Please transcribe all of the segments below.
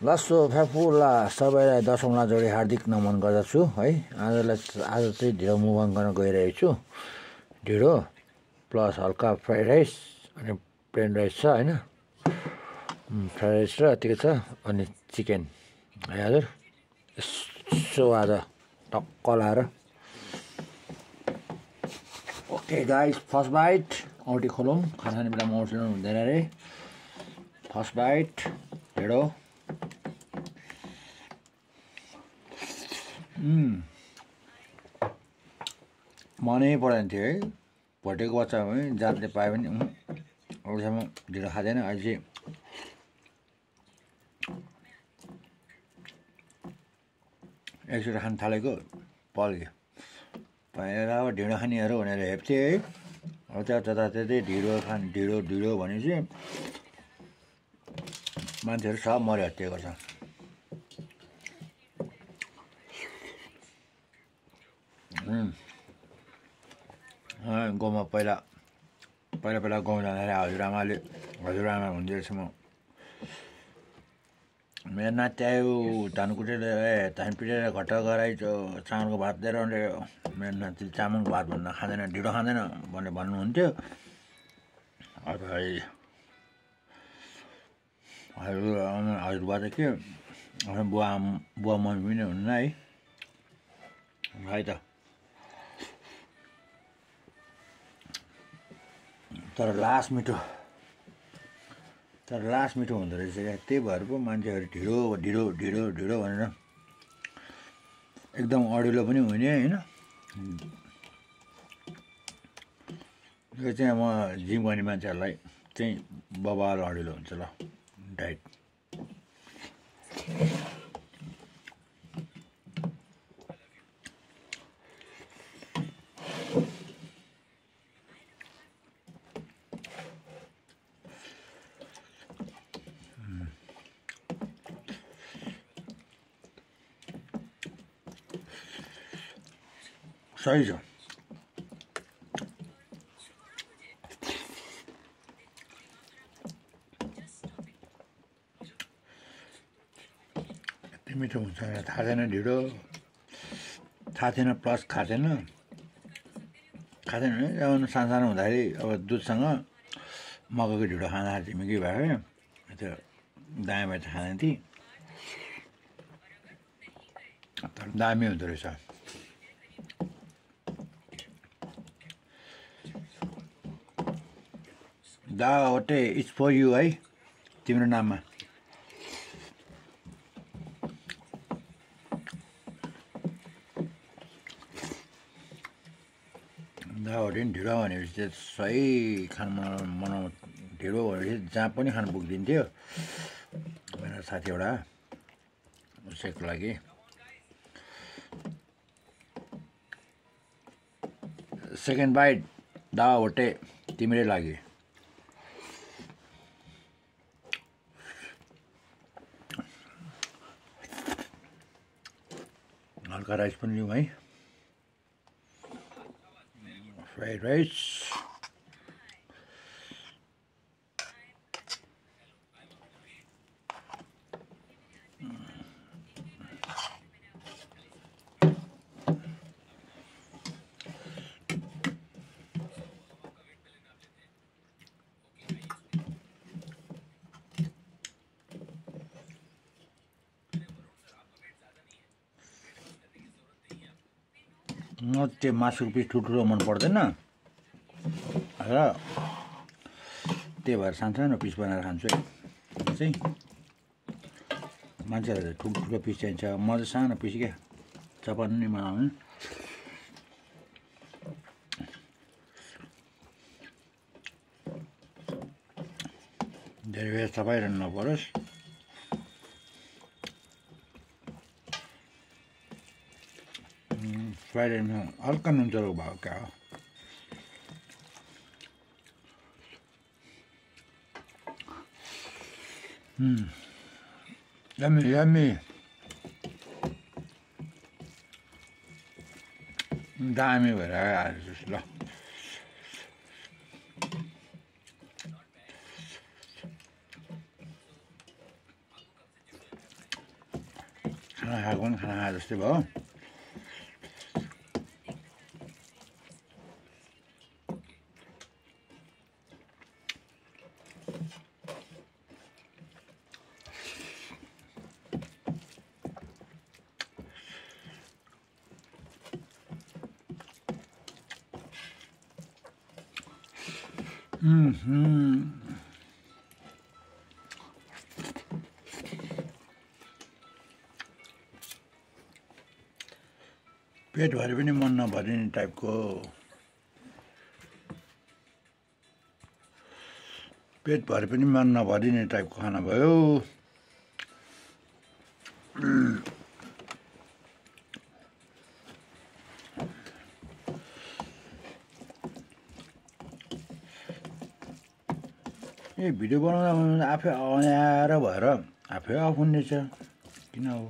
लासो फ्याफुला सबैलाई दशौँला जोडी हार्दिक नमन गर्दछु है। आज चाहिँ ढिँडो मुखन गर्न गइरहेको छु। ढिँडो प्लस हल्का फ्राइड राइस अनि प्लेन राइस छ होइन, फ्राइड राइस र यतिकै छ अनि चिकन है हजुर। यसो आज टक्क लाएर ओके गाइस, फर्स्ट बाइट औँठी खोलौँ। खाना खाने बेलामा औँठी लाउनु हुँदैन अरे। फर्स्ट बाइट ढिँडो मनै पर्दैन थियो है। भोटेको बच्चा भने जातले पायो भने अरूसम्म ढिँडो खाँदैन। अहिले चाहिँ एकचोटि खान थालेको पल्क्यो। पहिला अब ढिँडो खानेहरू भनेर हेप्थे है। अब त्यतै ढिँडो ढिँडो भनेपछि मान्छेहरू सब मऱ्यो हत्या गर्छ। गाउँमा पहिला गाउँ जाँदाखेरि हजुरआमा हुन्थ्यो रहेछ। मेरो नाति आयो धान पिटेर घट्टा गराइचो चामलको भात दिएर भने मेरो नाति चामलको भात भन्न खाँदैन, ढिँडो खाँदैन भनेर भन्नुहुन्थ्यो। हजुरबा त के बुवा मम्मी पनि हुन्न है त। तर लास्ट मिठो हुँदो रहेछ क्या। त्यही भएर पो मान्छेहरू ढिँडो भनेर एकदम अडिलो पनि हुने होइन। यो चाहिँ म जिम गर्ने मान्छेहरूलाई चाहिँ बबाल अडिलो हुन्छ ल डाइट। सही छ। यति मिठो हुन्छ थाहा छैन। ढिँडो थाहा थिएन प्लस खाँदैन भने सानो हुँदाखेरि अब दुधसँग मकैको ढिँडो खाँदाखेरि छिमेकी भयो त्यो दायाँ बाइँ खाँदैन थिएँ। तर दामी हुँदो रहेछ। दावटे इट्स फर यु है, तिम्रो नाममा। दावटे नि ढिँडो भनेपछि चाहिँ सही खाना बनाउनु। ढिँडो भनेपछि जहाँ पनि खानु पुगिदिन्थ्यो। मेरो साथी एउटा उसैको लागि सेकेन्ड बाइट दावटे तिम्रै लागि। हल्का राइस पनि लिउँ है, फ्राइड राइस। त्यो मासुको पिस ठुल्ठुलो मन पर्दैन र त्यही भएर सानो पिस बनाएर खान्छु है। चाहिँ मान्छेहरूले ठुल्ठुलो पिस चाहिन्छ, म चाहिँ सानो पिस क्या चपानी बनाउने। धेरै बेर चपाइरहनु नपरोस्। फ्राइड राइसमा हल्का नुन चलेको भएको क्या हो। यम्मी दामी भएर आएछ ल। खाना खाएको पनि खाना खाए जस्तै भयो। पेटभरि पनि मन नभरिने टाइपको, पेटभरि पनि मन नभरिने टाइपको खाना भयो। ए भिडियो बनाउँदा आफै अँध्यारो भएर आफै अफ हुने छ, किन हो?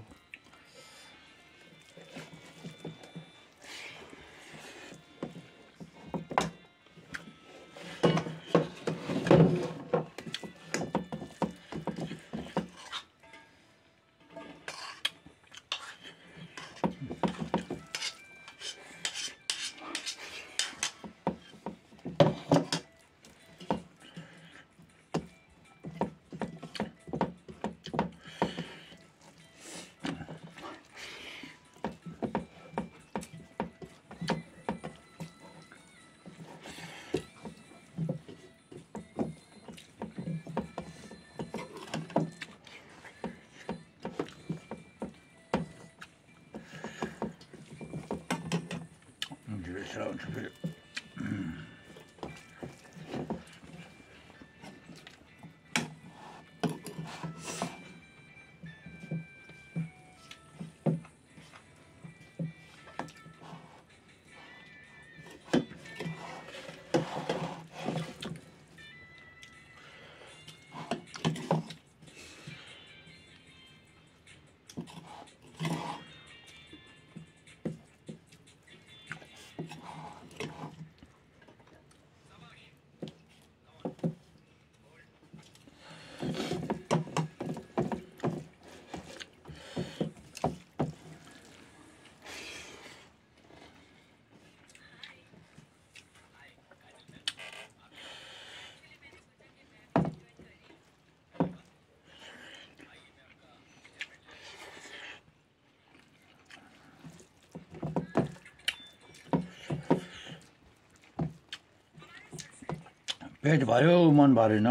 पेट भयो मन भरेन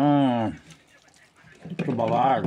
त्यो बबाल।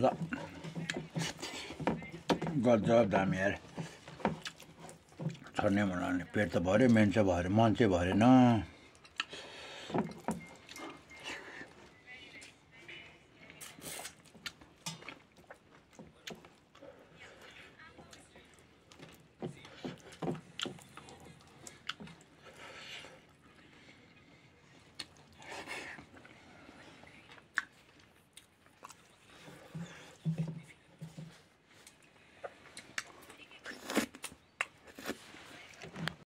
ल गजब दामी यार, छर्ने बनाउने। पेट त भऱ्यो, मेन चाहिँ भऱ्यो, मन चाहिँ भरेन।